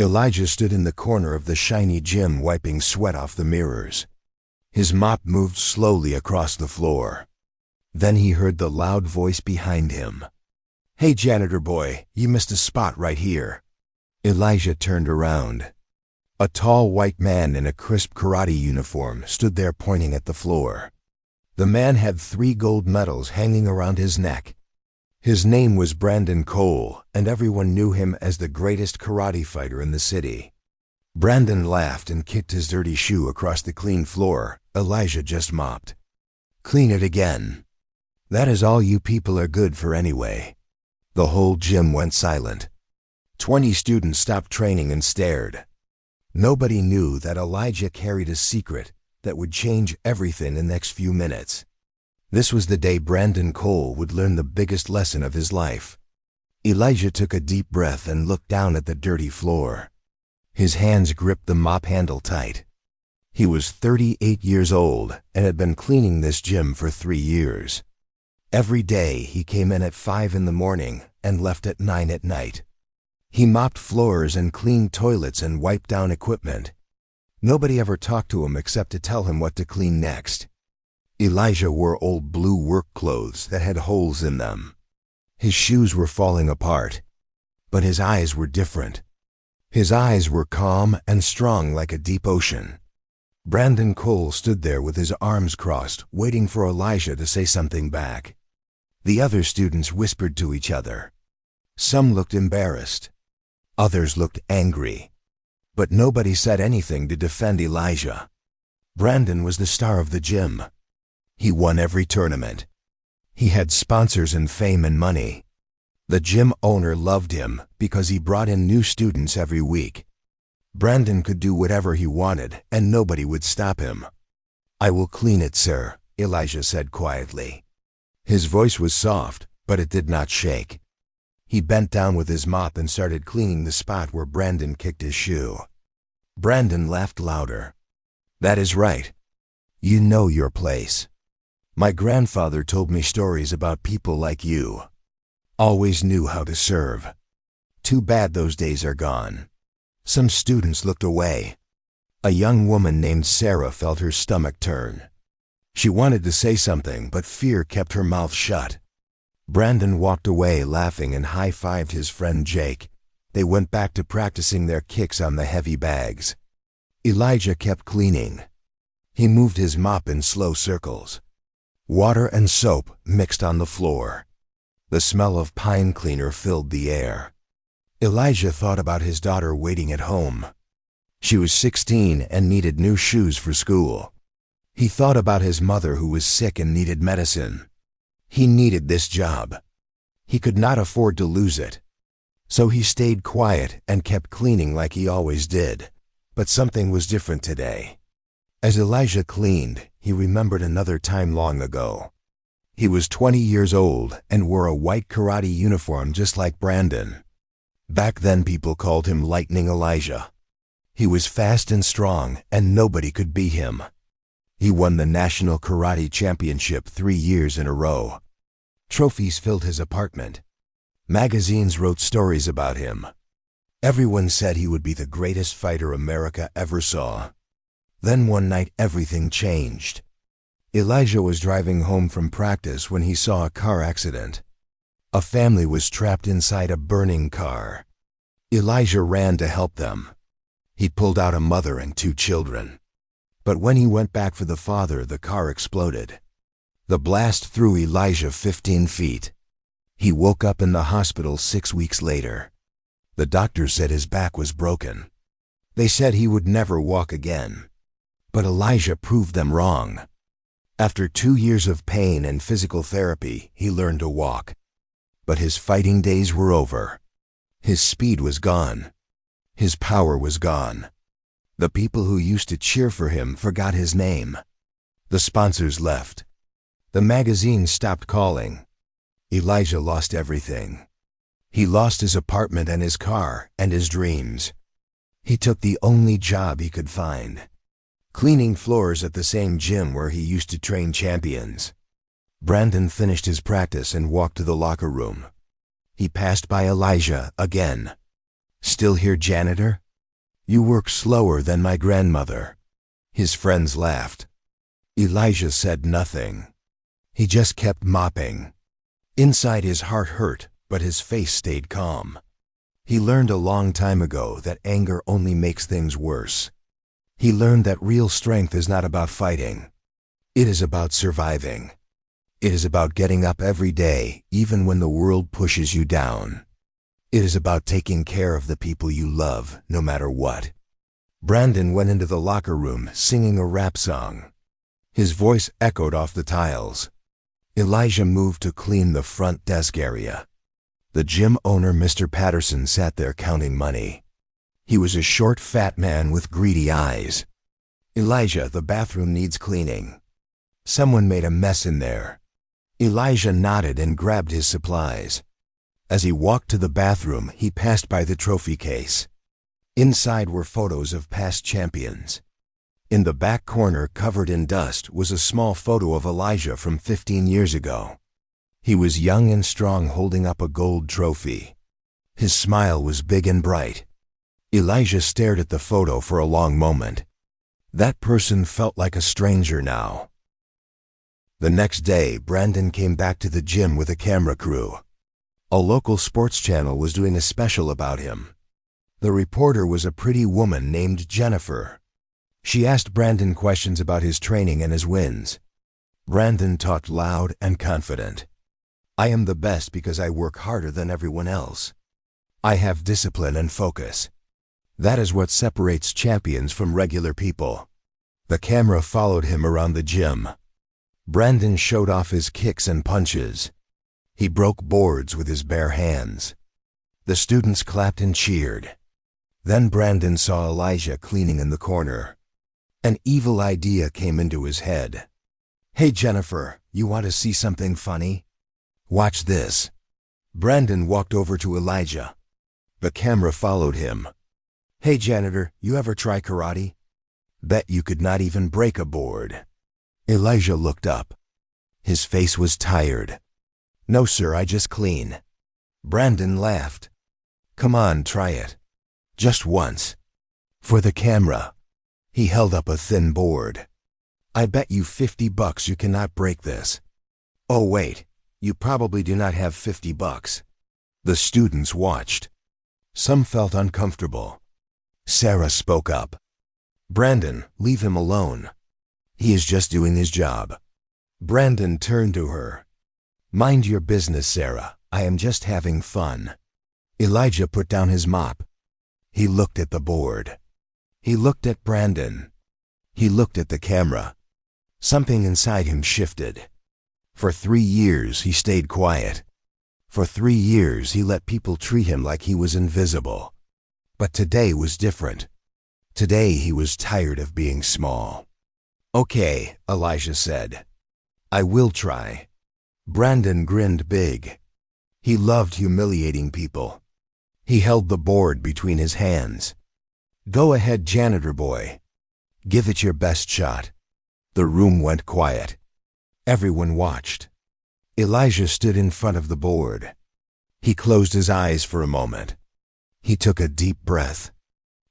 Elijah stood in the corner of the shiny gym wiping sweat off the mirrors. His mop moved slowly across the floor. Then he heard the loud voice behind him. "Hey, janitor boy, you missed a spot right here." Elijah turned around. A tall white man in a crisp karate uniform stood there pointing at the floor. The man had 3 gold medals hanging around his neck. His name was Brandon Cole, and everyone knew him as the greatest karate fighter in the city. Brandon laughed and kicked his dirty shoe across the clean floor Elijah just mopped. "Clean it again. That is all you people are good for anyway." The whole gym went silent. 20 students stopped training and stared. Nobody knew that Elijah carried a secret that would change everything in the next few minutes. This was the day Brandon Cole would learn the biggest lesson of his life. Elijah took a deep breath and looked down at the dirty floor. His hands gripped the mop handle tight. He was 38 years old and had been cleaning this gym for 3 years. Every day he came in at 5 in the morning and left at 9 at night. He mopped floors and cleaned toilets and wiped down equipment. Nobody ever talked to him except to tell him what to clean next. Elijah wore old blue work clothes that had holes in them. His shoes were falling apart, but his eyes were different. His eyes were calm and strong like a deep ocean. Brandon Cole stood there with his arms crossed, waiting for Elijah to say something back. The other students whispered to each other. Some looked embarrassed. Others looked angry. But nobody said anything to defend Elijah. Brandon was the star of the gym. He won every tournament. He had sponsors and fame and money. The gym owner loved him because he brought in new students every week. Brandon could do whatever he wanted and nobody would stop him. "I will clean it, sir," Elijah said quietly. His voice was soft, but it did not shake. He bent down with his mop and started cleaning the spot where Brandon kicked his shoe. Brandon laughed louder. "That is right. You know your place. My grandfather told me stories about people like you. Always knew how to serve. Too bad those days are gone." Some students looked away. A young woman named Sarah felt her stomach turn. She wanted to say something, but fear kept her mouth shut. Brandon walked away laughing and high-fived his friend Jake. They went back to practicing their kicks on the heavy bags. Elijah kept cleaning. He moved his mop in slow circles. Water and soap mixed on the floor. The smell of pine cleaner filled the air. Elijah thought about his daughter waiting at home. She was 16 and needed new shoes for school. He thought about his mother who was sick and needed medicine. He needed this job. He could not afford to lose it. So he stayed quiet and kept cleaning like he always did. But something was different today. As Elijah cleaned, he remembered another time long ago. He was 20 years old and wore a white karate uniform just like Brandon. Back then people called him Lightning Elijah. He was fast and strong and nobody could beat him. He won the National Karate Championship 3 years in a row. Trophies filled his apartment. Magazines wrote stories about him. Everyone said he would be the greatest fighter America ever saw. Then one night everything changed. Elijah was driving home from practice when he saw a car accident. A family was trapped inside a burning car. Elijah ran to help them. He pulled out a mother and 2 children. But when he went back for the father, the car exploded. The blast threw Elijah 15 feet. He woke up in the hospital 6 weeks later. The doctors said his back was broken. They said he would never walk again. But Elijah proved them wrong. After 2 years of pain and physical therapy, he learned to walk. But his fighting days were over. His speed was gone. His power was gone. The people who used to cheer for him forgot his name. The sponsors left. The magazines stopped calling. Elijah lost everything. He lost his apartment and his car and his dreams. He took the only job he could find. Cleaning floors at the same gym where he used to train champions. Brandon finished his practice and walked to the locker room. He passed by Elijah again. "Still here, janitor?" You work slower than my grandmother." His friends laughed. Elijah said nothing. He just kept mopping. Inside his heart hurt, but his face stayed calm. He learned a long time ago that anger only makes things worse. He learned that real strength is not about fighting. It is about surviving. It is about getting up every day, even when the world pushes you down. It is about taking care of the people you love, no matter what. Brandon went into the locker room singing a rap song. His voice echoed off the tiles. Elijah moved to clean the front desk area. The gym owner, Mr. Patterson, sat there counting money. He was a short, fat man with greedy eyes. "Elijah, the bathroom needs cleaning. Someone made a mess in there." Elijah nodded and grabbed his supplies. As he walked to the bathroom, he passed by the trophy case. Inside were photos of past champions. In the back corner, covered in dust, was a small photo of Elijah from 15 years ago. He was young and strong, holding up a gold trophy. His smile was big and bright. Elijah stared at the photo for a long moment. That person felt like a stranger now. The next day, Brandon came back to the gym with a camera crew. A local sports channel was doing a special about him. The reporter was a pretty woman named Janitor. She asked Brandon questions about his training and his wins. Brandon talked loud and confident. "I am the best because I work harder than everyone else. I have discipline and focus. That is what separates champions from regular people." The camera followed him around the gym. Brandon showed off his kicks and punches. He broke boards with his bare hands. The students clapped and cheered. Then Brandon saw Elijah cleaning in the corner. An evil idea came into his head. "Hey, Jennifer, you want to see something funny? Watch this." Brandon walked over to Elijah. The camera followed him. "Hey, Janitor, you ever try karate? Bet you could not even break a board." Elijah looked up. His face was tired. "No, sir, I just clean." Brandon laughed. "Come on, try it. Just once. For the camera." He held up a thin board. "I bet you $50 you cannot break this." "Oh, wait. You probably do not have $50. The students watched. Some felt uncomfortable. Sarah spoke up. "Brandon, leave him alone. He is just doing his job." Brandon turned to her. "Mind your business, Sarah. I am just having fun." Elijah put down his mop. He looked at the board. He looked at Brandon. He looked at the camera. Something inside him shifted. For 3 years, he stayed quiet. For 3 years, he let people treat him like he was invisible. But today was different. Today, he was tired of being small. "Okay," Elijah said. "I will try." Brandon grinned big. He loved humiliating people. He held the board between his hands. "Go ahead, janitor boy. Give it your best shot." The room went quiet. Everyone watched. Elijah stood in front of the board. He closed his eyes for a moment. He took a deep breath.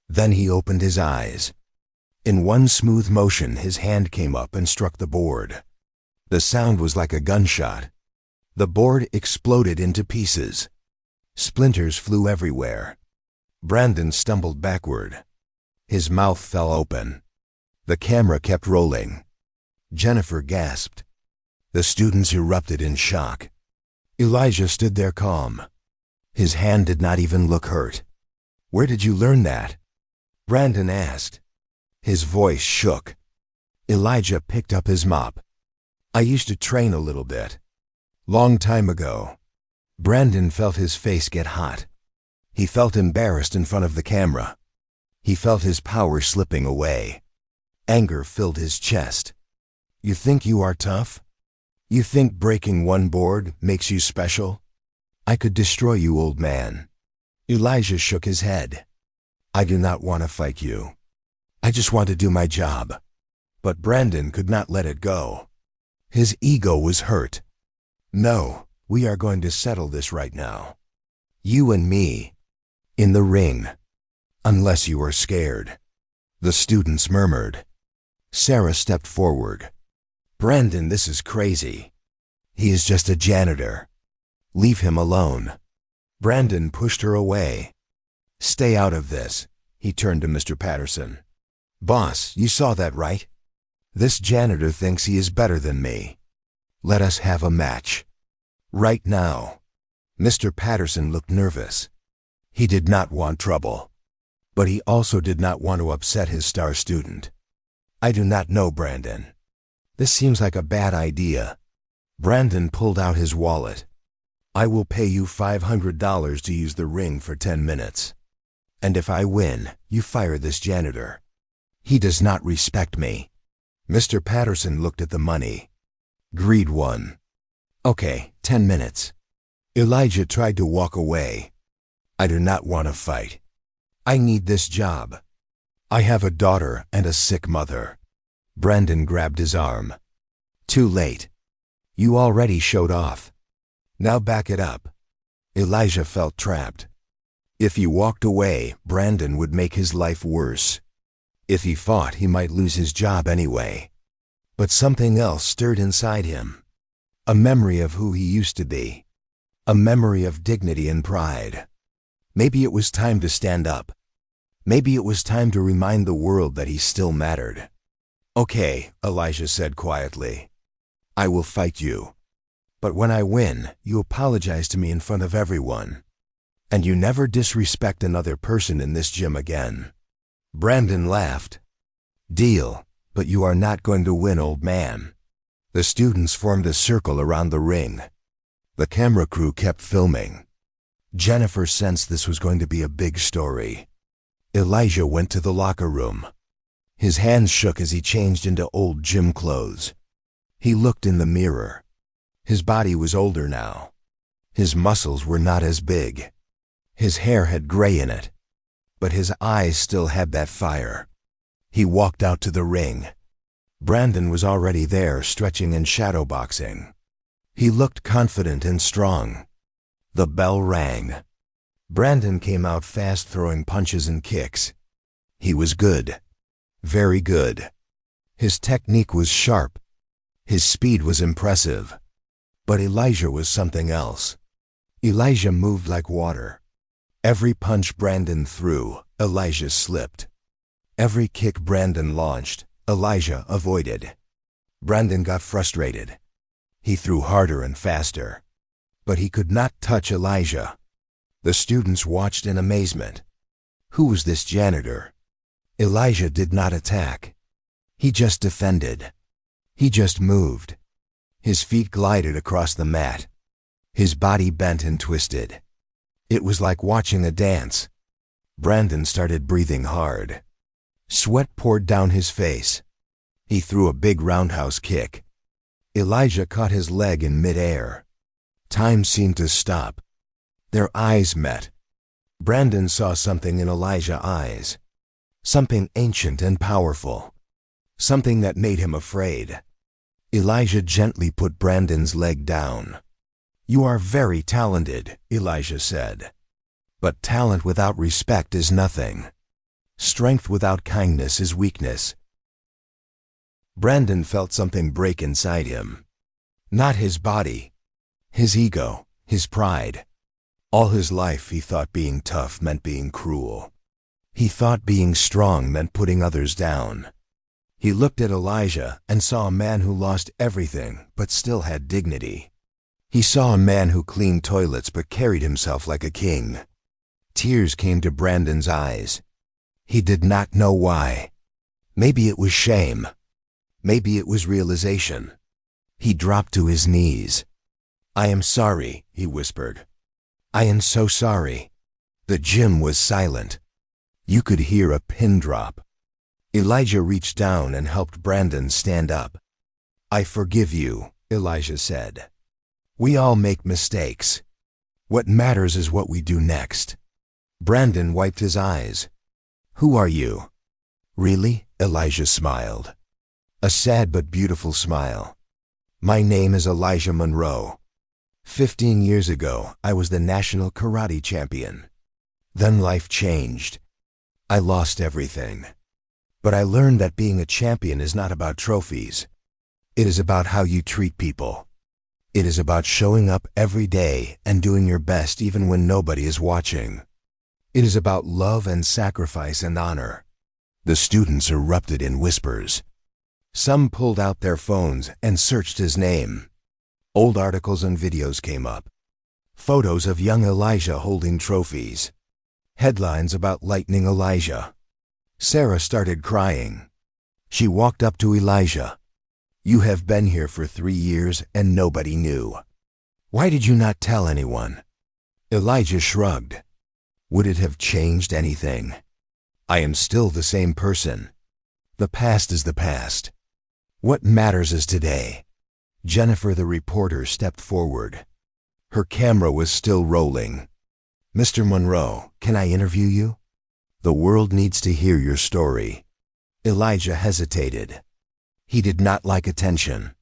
Then he opened his eyes. In one smooth motion, his hand came up and struck the board. The sound was like a gunshot. The board exploded into pieces. Splinters flew everywhere. Brandon stumbled backward. His mouth fell open. The camera kept rolling. Jennifer gasped. The students erupted in shock. Elijah stood there calm. His hand did not even look hurt. "Where did you learn that?" Brandon asked. His voice shook. Elijah picked up his mop. "I used to train a little bit. Long time ago." Brandon felt his face get hot. He felt embarrassed in front of the camera. He felt his power slipping away. Anger filled his chest. "You think you are tough? You think breaking one board makes you special? I could destroy you, old man." Elijah shook his head. "I do not want to fight you. I just want to do my job." But Brandon could not let it go. His ego was hurt. "No, we are going to settle this right now. You and me. In the ring. Unless you are scared. The students murmured. Sarah stepped forward. Brandon, this is crazy. He is just a janitor. Leave him alone. Brandon pushed her away. Stay out of this, he turned to Mr. Patterson. Boss, you saw that, right? This janitor thinks he is better than me. Let us have a match. Right now. Mr. Patterson looked nervous. He did not want trouble. But he also did not want to upset his star student. I do not know, Brandon. This seems like a bad idea. Brandon pulled out his wallet. I will pay you $500 to use the ring for 10 minutes. And if I win, you fire this janitor. He does not respect me. Mr. Patterson looked at the money. Greed won. Okay, 10 minutes. Elijah tried to walk away. I do not want to fight. I need this job. I have a daughter and a sick mother. Brandon grabbed his arm. Too late. You already showed off. Now back it up. Elijah felt trapped. If he walked away, Brandon would make his life worse. If he fought, he might lose his job anyway. But something else stirred inside him. A memory of who he used to be. A memory of dignity and pride. Maybe it was time to stand up. Maybe it was time to remind the world that he still mattered. Okay, Elijah said quietly. I will fight you. But when I win, you apologize to me in front of everyone. And you never disrespect another person in this gym again. Brandon laughed. Deal, but you are not going to win, old man. The students formed a circle around the ring. The camera crew kept filming. Jennifer sensed this was going to be a big story. Elijah went to the locker room. His hands shook as he changed into old gym clothes. He looked in the mirror. His body was older now. His muscles were not as big. His hair had gray in it. But his eyes still had that fire. He walked out to the ring. Brandon was already there, stretching and shadowboxing. He looked confident and strong. The bell rang. Brandon came out fast, throwing punches and kicks. He was good. Very good. His technique was sharp. His speed was impressive. But Elijah was something else. Elijah moved like water. Every punch Brandon threw, Elijah slipped. Every kick Brandon launched, Elijah avoided. Brandon got frustrated. He threw harder and faster. But he could not touch Elijah. The students watched in amazement. Who was this janitor? Elijah did not attack. He just defended. He just moved. His feet glided across the mat. His body bent and twisted. It was like watching a dance. Brandon started breathing hard. Sweat poured down his face. He threw a big roundhouse kick. Elijah caught his leg in midair. Time seemed to stop. Their eyes met. Brandon saw something in Elijah's eyes. Something ancient and powerful. Something that made him afraid. Elijah gently put Brandon's leg down. You are very talented, Elijah said. But talent without respect is nothing. Strength without kindness is weakness. Brandon felt something break inside him. Not his body. His ego, his pride. All his life he thought being tough meant being cruel. He thought being strong meant putting others down. He looked at Elijah and saw a man who lost everything but still had dignity. He saw a man who cleaned toilets but carried himself like a king. Tears came to Brandon's eyes. He did not know why. Maybe it was shame. Maybe it was realization. He dropped to his knees. I am sorry, he whispered. I am so sorry. The gym was silent. You could hear a pin drop. Elijah reached down and helped Brandon stand up. I forgive you, Elijah said. We all make mistakes. What matters is what we do next. Brandon wiped his eyes. Who are you? Really? Elijah smiled. A sad but beautiful smile. My name is Elijah Monroe. 15 years ago, I was the national karate champion. Then life changed. I lost everything. But I learned that being a champion is not about trophies. It is about how you treat people. It is about showing up every day and doing your best even when nobody is watching. It is about love and sacrifice and honor. The students erupted in whispers. Some pulled out their phones and searched his name. Old articles and videos came up. Photos of young Elijah holding trophies. Headlines about lightning Elijah. Sarah started crying. She walked up to Elijah. "You have been here for 3 years and nobody knew. Why did you not tell anyone?" Elijah shrugged. "Would it have changed anything? I am still the same person. The past is the past. What matters is today." Jennifer, the reporter, stepped forward. Her camera was still rolling. "Mr. Monroe, can I interview you? The world needs to hear your story." Elijah hesitated. He did not like attention.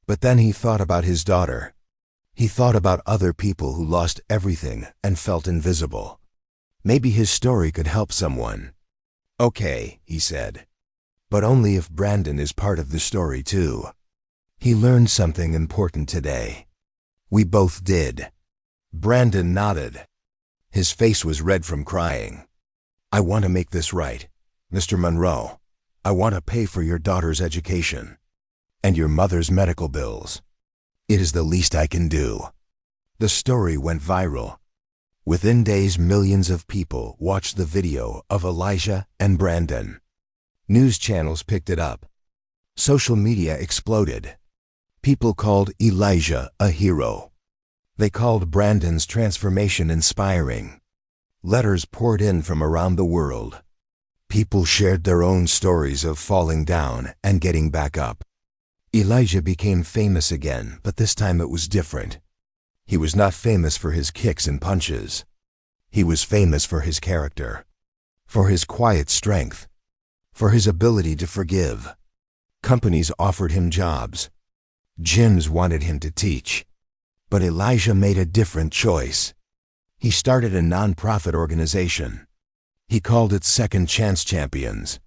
But then he thought about his daughter. He thought about other people who lost everything and felt invisible. Maybe his story could help someone. "Okay," he said. "But only if Brandon is part of the story too." He learned something important today. We both did. Brandon nodded. His face was red from crying. "I want to make this right. Mr. Monroe, I want to pay for your daughter's education. And your mother's medical bills. It is the least I can do." The story went viral. Within days, millions of people watched the video of Elijah and Brandon. News channels picked it up. Social media exploded. People called Elijah a hero. They called Brandon's transformation inspiring. Letters poured in from around the world. People shared their own stories of falling down and getting back up. Elijah became famous again, but this time it was different. He was not famous for his kicks and punches. He was famous for his character, for his quiet strength, for his ability to forgive. Companies offered him jobs. Gyms wanted him to teach. But Elijah made a different choice. He started a non-profit organization. He called it Second Chance Champions.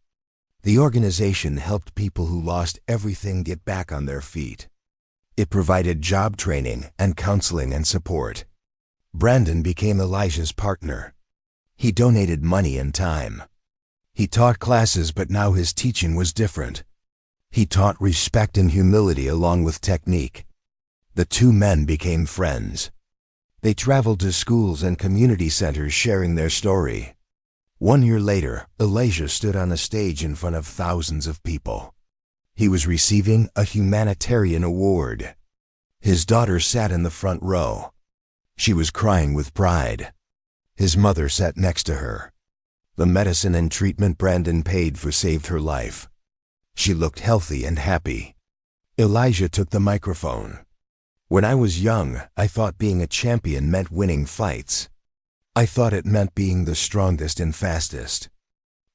The organization helped people who lost everything get back on their feet. It provided job training and counseling and support. Brandon became Elijah's partner. He donated money and time. He taught classes, but now his teaching was different. He taught respect and humility along with technique. The two men became friends. They traveled to schools and community centers sharing their story. 1 year later, Elijah stood on a stage in front of thousands of people. He was receiving a humanitarian award. His daughter sat in the front row. She was crying with pride. His mother sat next to her. The medicine and treatment Brandon paid for saved her life. She looked healthy and happy. Elijah took the microphone. "When I was young, I thought being a champion meant winning fights. I thought it meant being the strongest and fastest.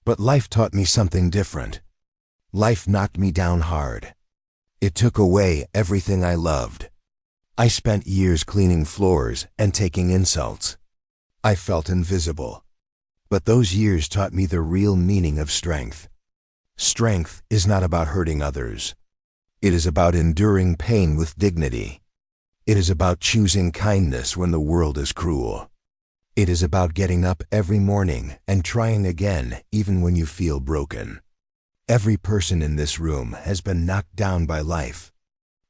But life taught me something different. Life knocked me down hard. It took away everything I loved. I spent years cleaning floors and taking insults. I felt invisible. But those years taught me the real meaning of strength. Strength is not about hurting others. It is about enduring pain with dignity. It is about choosing kindness when the world is cruel. It is about getting up every morning and trying again even when you feel broken. Every person in this room has been knocked down by life.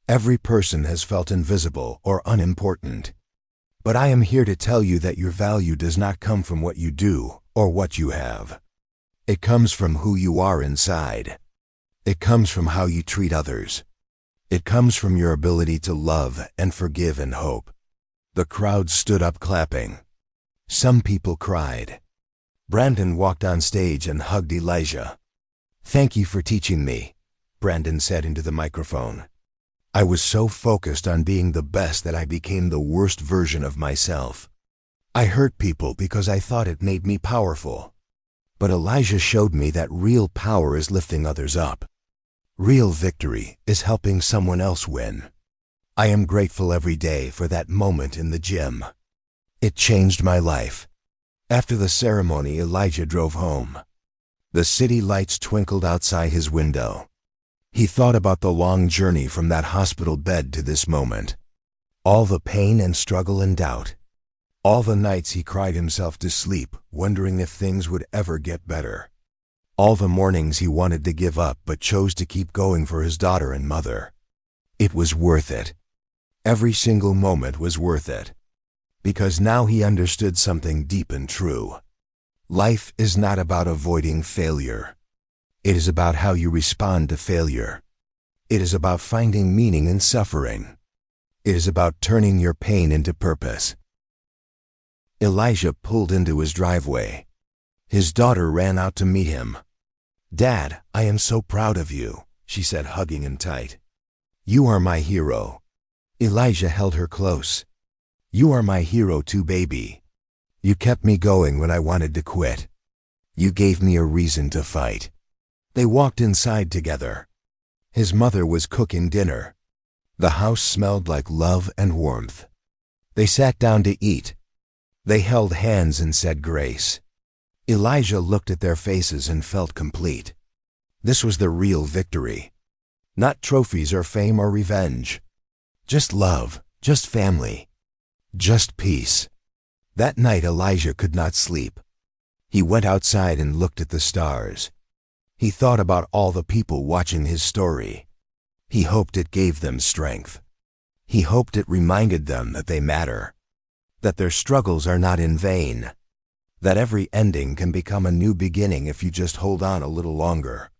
Every person has felt invisible or unimportant. But I am here to tell you that your value does not come from what you do or what you have. It comes from who you are inside. It comes from how you treat others. It comes from your ability to love and forgive and hope. The crowd stood up clapping. Some people cried. Brandon walked on stage and hugged Elijah. "Thank you for teaching me," Brandon said into the microphone. "I was so focused on being the best that I became the worst version of myself. I hurt people because I thought it made me powerful. But Elijah showed me that real power is lifting others up. Real victory is helping someone else win. I am grateful every day for that moment in the gym. It changed my life." After the ceremony, Elijah drove home. The city lights twinkled outside his window. He thought about the long journey from that hospital bed to this moment. All the pain and struggle and doubt. All the nights he cried himself to sleep, wondering if things would ever get better. All the mornings he wanted to give up but chose to keep going for his daughter and mother. It was worth it. Every single moment was worth it. Because now he understood something deep and true. Life is not about avoiding failure. It is about how you respond to failure. It is about finding meaning in suffering. It is about turning your pain into purpose. Elijah pulled into his driveway. His daughter ran out to meet him. "Dad, I am so proud of you," she said, hugging him tight. "You are my hero." Elijah held her close. "You are my hero too, baby. You kept me going when I wanted to quit. You gave me a reason to fight." They walked inside together. His mother was cooking dinner. The house smelled like love and warmth. They sat down to eat. They held hands and said grace. Elijah looked at their faces and felt complete. This was the real victory. Not trophies or fame or revenge. Just love, just family, just peace. That night Elijah could not sleep. He went outside and looked at the stars. He thought about all the people watching his story. He hoped it gave them strength. He hoped it reminded them that they matter, that their struggles are not in vain, that every ending can become a new beginning if you just hold on a little longer.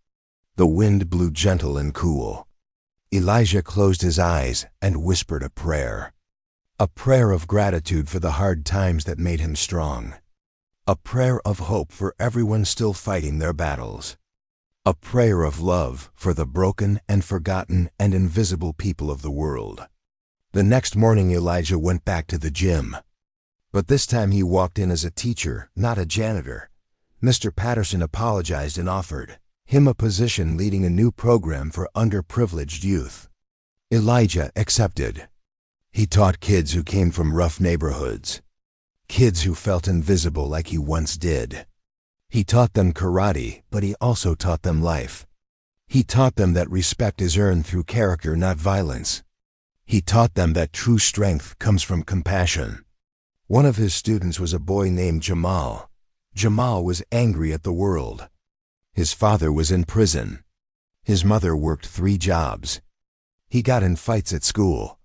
The wind blew gentle and cool. Elijah closed his eyes and whispered a prayer of gratitude for the hard times that made him strong, a prayer of hope for everyone still fighting their battles, a prayer of love for the broken and forgotten and invisible people of the world. The next morning Elijah went back to the gym. But this time he walked in as a teacher, not a janitor. Mr. Patterson apologized and offered him a position leading a new program for underprivileged youth. Elijah accepted. He taught kids who came from rough neighborhoods, kids who felt invisible like he once did. He taught them karate, but he also taught them life. He taught them that respect is earned through character, not violence. He taught them that true strength comes from compassion. One of his students was a boy named Jamal. Jamal was angry at the world. His father was in prison. His mother worked 3 jobs. He got in fights at school.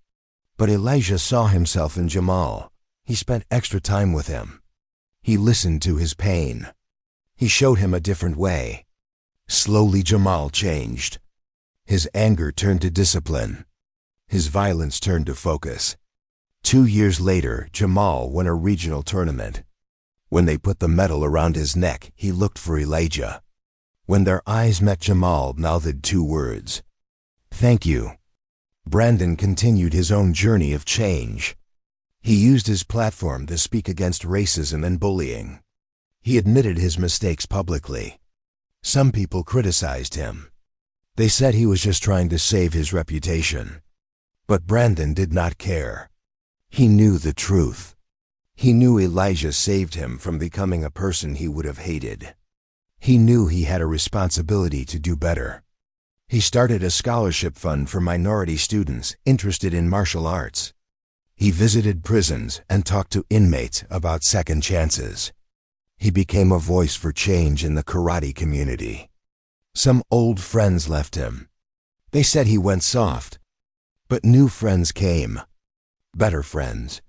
But Elijah saw himself in Jamal. He spent extra time with him. He listened to his pain. He showed him a different way. Slowly Jamal changed. His anger turned to discipline. His violence turned to focus. 2 years later, Jamal won a regional tournament. When they put the medal around his neck, he looked for Elijah. When their eyes met, Jamal mouthed 2 words: "Thank you." Brandon continued his own journey of change. He used his platform to speak against racism and bullying. He admitted his mistakes publicly. Some people criticized him. They said he was just trying to save his reputation. But Brandon did not care. He knew the truth. He knew Elijah saved him from becoming a person he would have hated. He knew he had a responsibility to do better. He started a scholarship fund for minority students interested in martial arts. He visited prisons and talked to inmates about second chances. He became a voice for change in the karate community. Some old friends left him. They said he went soft. But new friends came. Better friends.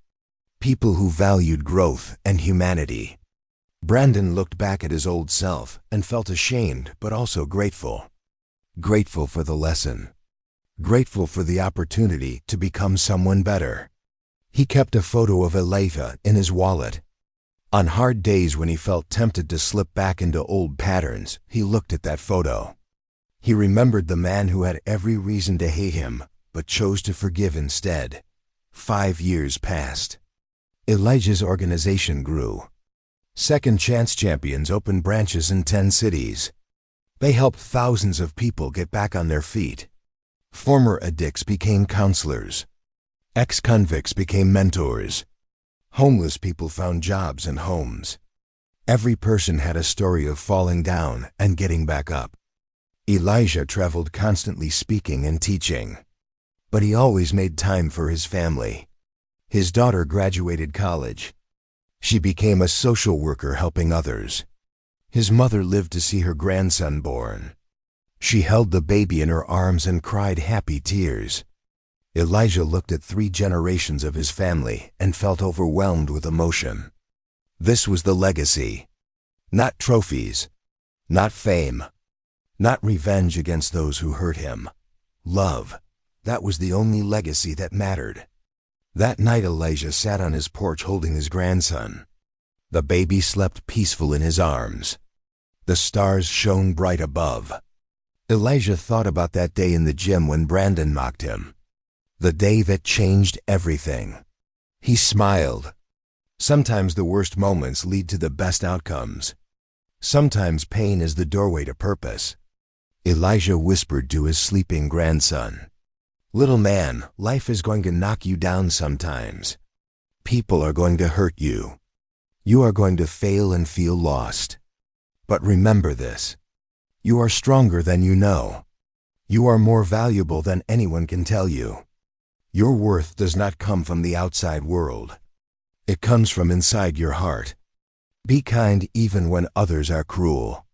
People who valued growth and humanity. Brandon looked back at his old self and felt ashamed but also grateful. Grateful for the lesson. Grateful for the opportunity to become someone better. He kept a photo of Elijah in his wallet. On hard days when he felt tempted to slip back into old patterns, he looked at that photo. He remembered the man who had every reason to hate him, but chose to forgive instead. 5 years passed. Elijah's organization grew. Second Chance Champions opened branches in 10 cities. They helped thousands of people get back on their feet. Former addicts became counselors. Ex-convicts became mentors. Homeless people found jobs and homes. Every person had a story of falling down and getting back up. Elijah traveled constantly speaking and teaching. But he always made time for his family. His daughter graduated college. She became a social worker helping others. His mother lived to see her grandson born. She held the baby in her arms and cried happy tears. Elijah looked at 3 generations of his family and felt overwhelmed with emotion. This was the legacy. Not trophies, not fame, not revenge against those who hurt him. Love. That was the only legacy that mattered. That night Elijah sat on his porch holding his grandson. The baby slept peaceful in his arms. The stars shone bright above. Elijah thought about that day in the gym when Brandon mocked him. The day that changed everything. He smiled. Sometimes the worst moments lead to the best outcomes. Sometimes pain is the doorway to purpose. Elijah whispered to his sleeping grandson, "Little man, life is going to knock you down sometimes. People are going to hurt you. You are going to fail and feel lost. But remember this. You are stronger than you know. You are more valuable than anyone can tell you. Your worth does not come from the outside world. It comes from inside your heart. Be kind even when others are cruel.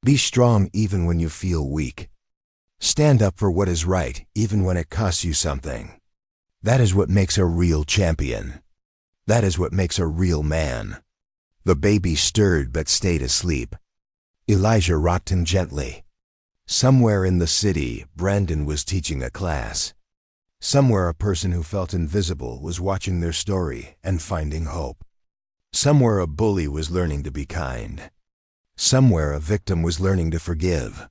Be strong even when you feel weak. Stand up for what is right even when it costs you something. That is what makes a real champion. That is what makes a real man." The baby stirred but stayed asleep. Elijah rocked him gently. Somewhere in the city, Brandon was teaching a class. Somewhere a person who felt invisible was watching their story and finding hope. Somewhere a bully was learning to be kind. Somewhere a victim was learning to forgive.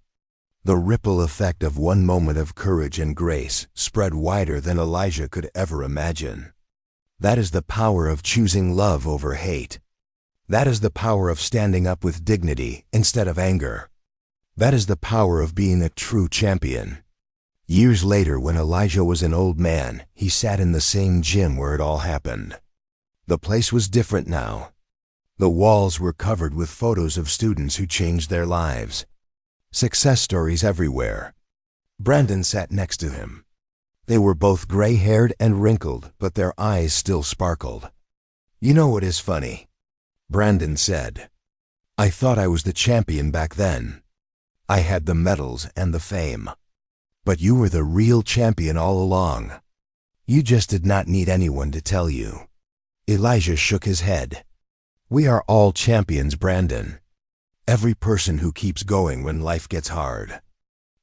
The ripple effect of one moment of courage and grace spread wider than Elijah could ever imagine. That is the power of choosing love over hate. That is the power of standing up with dignity instead of anger. That is the power of being a true champion. Years later, when Elijah was an old man, he sat in the same gym where it all happened. The place was different now. The walls were covered with photos of students who changed their lives. Success stories everywhere. Brandon sat next to him. They were both gray-haired and wrinkled, but their eyes still sparkled. "You know what is funny?" Brandon said. "I thought I was the champion back then. I had the medals and the fame. But you were the real champion all along. You just did not need anyone to tell you." Elijah shook his head. "We are all champions, Brandon. Every person who keeps going when life gets hard.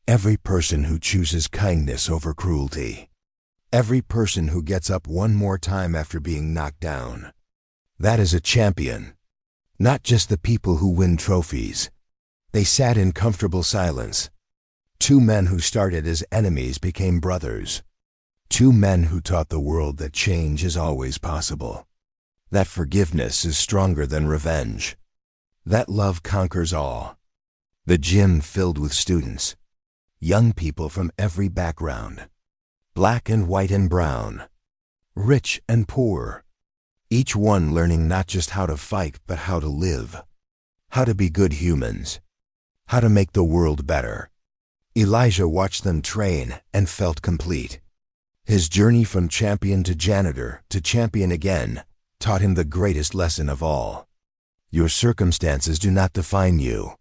Every person who chooses kindness over cruelty. Every person who gets up one more time after being knocked down. That is a champion. Not just the people who win trophies." They sat in comfortable silence. 2 men who started as enemies became brothers. 2 men who taught the world that change is always possible. That forgiveness is stronger than revenge. That love conquers all. The gym filled with students. Young people from every background. Black and white and brown. Rich and poor. Each one learning not just how to fight, but how to live. How to be good humans. How to make the world better. Elijah watched them train and felt complete. His journey from champion to janitor to champion again taught him the greatest lesson of all. Your circumstances do not define you.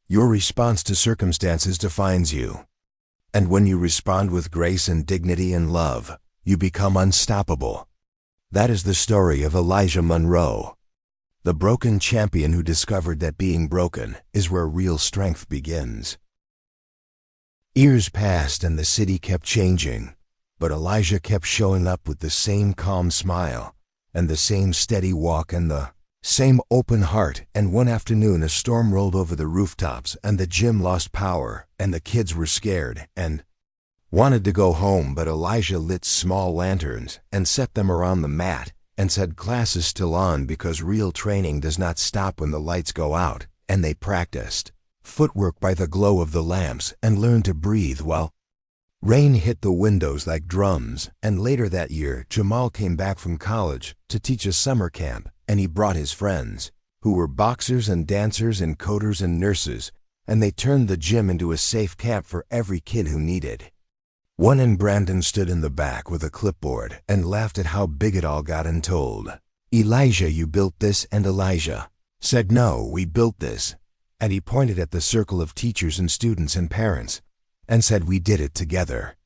Your response to circumstances defines you. And when you respond with grace and dignity and love, you become unstoppable. That is the story of Elijah Monroe, the broken champion who discovered that being broken is where real strength begins. Years passed and the city kept changing, but Elijah kept showing up with the same calm smile and the same steady walk and the same open heart. And one afternoon a storm rolled over the rooftops and the gym lost power and the kids were scared and wanted to go home, but Elijah lit small lanterns and set them around the mat and said class is still on because real training does not stop when the lights go out. And they practiced footwork by the glow of the lamps and learned to breathe while rain hit the windows like drums. And later that year, Jamal came back from college to teach a summer camp, and he brought his friends. who were boxers and dancers and coders and nurses, and they turned the gym into a safe camp for every kid who needed. One and Brandon stood in the back with a clipboard and laughed at how big it all got and told, "Elijah, you built this," and Elijah said, "No, we built this." And he pointed at the circle of teachers and students and parents and said, "We did it together."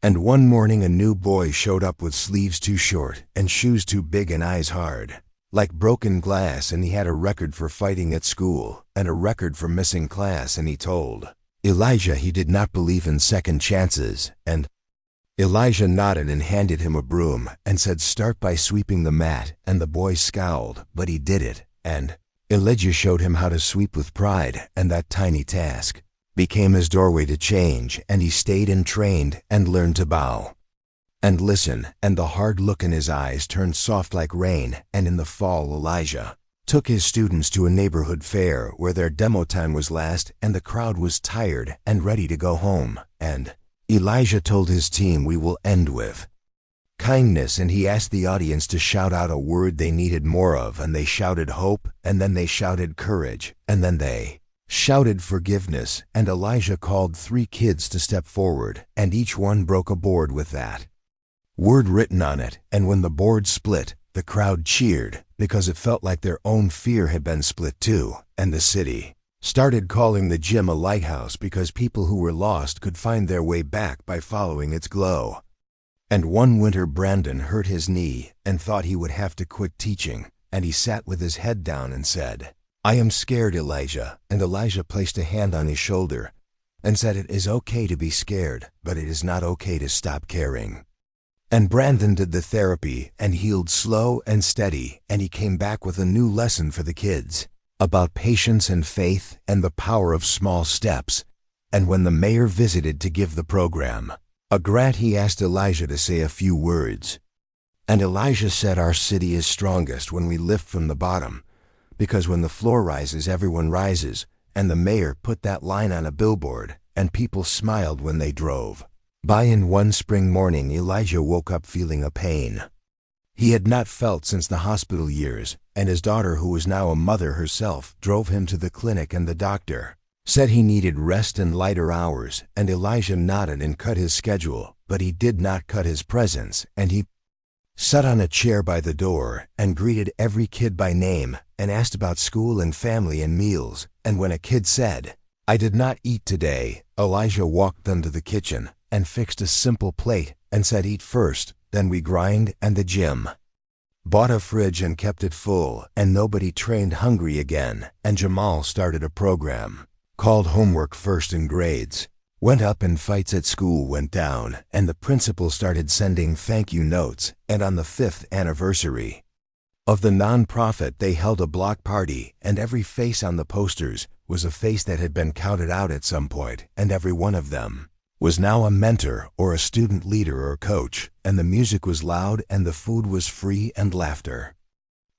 And one morning a new boy showed up with sleeves too short and shoes too big and eyes hard, like broken glass, and he had a record for fighting at school and a record for missing class, and he told Elijah he did not believe in second chances, and Elijah nodded and handed him a broom and said, "Start by sweeping the mat," and the boy scowled, but he did it, and Elijah showed him how to sweep with pride, and that tiny task became his doorway to change, and he stayed and trained and learned to bow and listen, and the hard look in his eyes turned soft like rain. And in the fall Elijah took his students to a neighborhood fair where their demo time was last and the crowd was tired and ready to go home, and Elijah told his team, "We will end with kindness," and he asked the audience to shout out a word they needed more of, and they shouted hope, and then they shouted courage, and then they shouted forgiveness, and Elijah called 3 kids to step forward, and each one broke a board with that word written on it, and when the board split, the crowd cheered because it felt like their own fear had been split too, and the city started calling the gym a lighthouse because people who were lost could find their way back by following its glow. And one winter Brandon hurt his knee and thought he would have to quit teaching, and he sat with his head down and said, "I am scared, Elijah," and Elijah placed a hand on his shoulder and said, "It is okay to be scared, but it is not okay to stop caring." And Brandon did the therapy and healed slow and steady, and he came back with a new lesson for the kids about patience and faith and the power of small steps. And when the mayor visited to give the program a grant, he asked Elijah to say a few words. And Elijah said, "Our city is strongest when we lift from the bottom, because when the floor rises, everyone rises." And the mayor put that line on a billboard, and people smiled when they drove by. In one spring morning, Elijah woke up feeling a pain he had not felt since the hospital years, and his daughter, who was now a mother herself, drove him to the clinic, and the doctor said he needed rest and lighter hours, and Elijah nodded and cut his schedule, but he did not cut his presence, and he sat on a chair by the door and greeted every kid by name and asked about school and family and meals. And when a kid said, "I did not eat today," Elijah walked them to the kitchen and fixed a simple plate and said, "Eat first, then we grind," and the gym bought a fridge and kept it full, and nobody trained hungry again. And Jamal started a program called Homework First in grades went up and fights at school went down, and the principal started sending thank you notes. And on the 5th anniversary of the non-profit, they held a block party, and every face on the posters was a face that had been counted out at some point, and every one of them was now a mentor or a student leader or coach, and the music was loud and the food was free, and laughter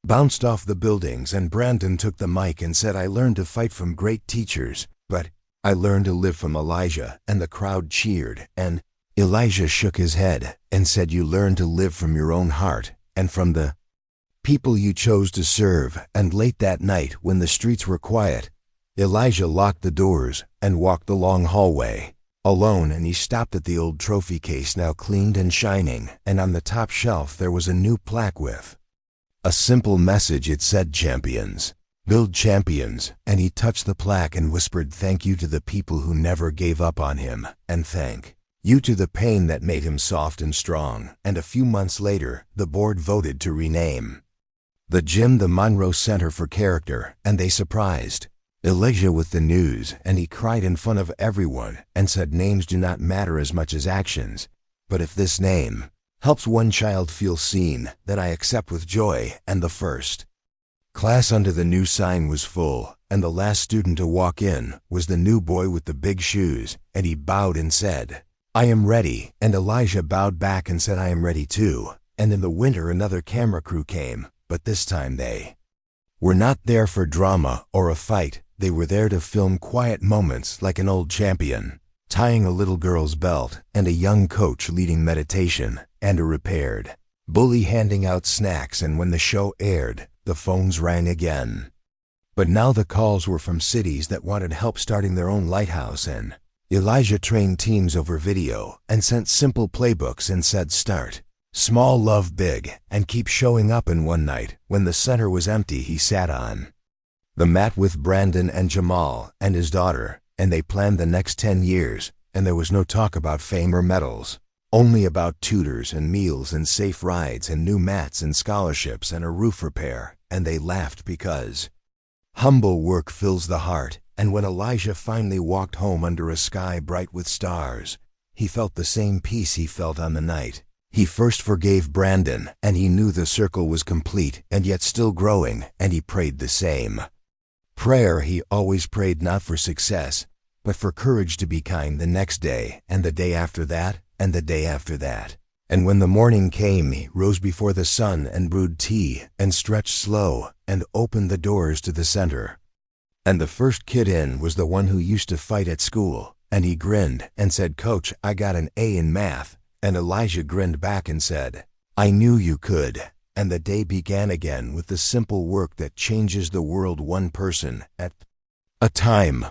bounced off the buildings. And Brandon took the mic and said, "I learned to fight from great teachers, but I learned to live from Elijah," and the crowd cheered. And Elijah shook his head and said, "You learned to live from your own heart and from the people you chose to serve." And late that night, when the streets were quiet, Elijah locked the doors and walked the long hallway alone, and he stopped at the old trophy case, now cleaned and shining, and on the top shelf there was a new plaque with a simple message. It said, "Champions build champions," and he touched the plaque and whispered, "Thank you to the people who never gave up on him, and thank you to the pain that made him soft and strong." And a few months later, the board voted to rename the gym the Monroe Center for Character, and they surprised Elijah with the news, and he cried in front of everyone and said, "Names do not matter as much as actions, but if this name helps one child feel seen, then I accept with joy." And the first class under the new sign was full, and the last student to walk in was the new boy with the big shoes, and he bowed and said, "I am ready." And Elijah bowed back and said, "I am ready too." And in the winter another camera crew came, but this time they were not there for drama or a fight. They were there to film quiet moments, like an old champion tying a little girl's belt, and a young coach leading meditation, and a repaired bully handing out snacks. And when the show aired, the phones rang again. But now the calls were from cities that wanted help starting their own lighthouse, and Elijah trained teams over video and sent simple playbooks and said, "Start small, love big, and keep showing up." And one night, when the center was empty, he sat on the mat with Brandon and Jamal and his daughter, and they planned the next 10 years, and there was no talk about fame or medals, only about tutors and meals and safe rides and new mats and scholarships and a roof repair, and they laughed because humble work fills the heart. And when Elijah finally walked home under a sky bright with stars, he felt the same peace he felt on the night he first forgave Brandon, and he knew the circle was complete and yet still growing, and he prayed the same prayer he always prayed, not for success, but for courage to be kind the next day, and the day after that, and the day after that. And when the morning came, he rose before the sun and brewed tea and stretched slow and opened the doors to the center. And the first kid in was the one who used to fight at school, and he grinned and said, "Coach, I got an A in math." And Elijah grinned back and said, "I knew you could." And the day began again with the simple work that changes the world one person at a time.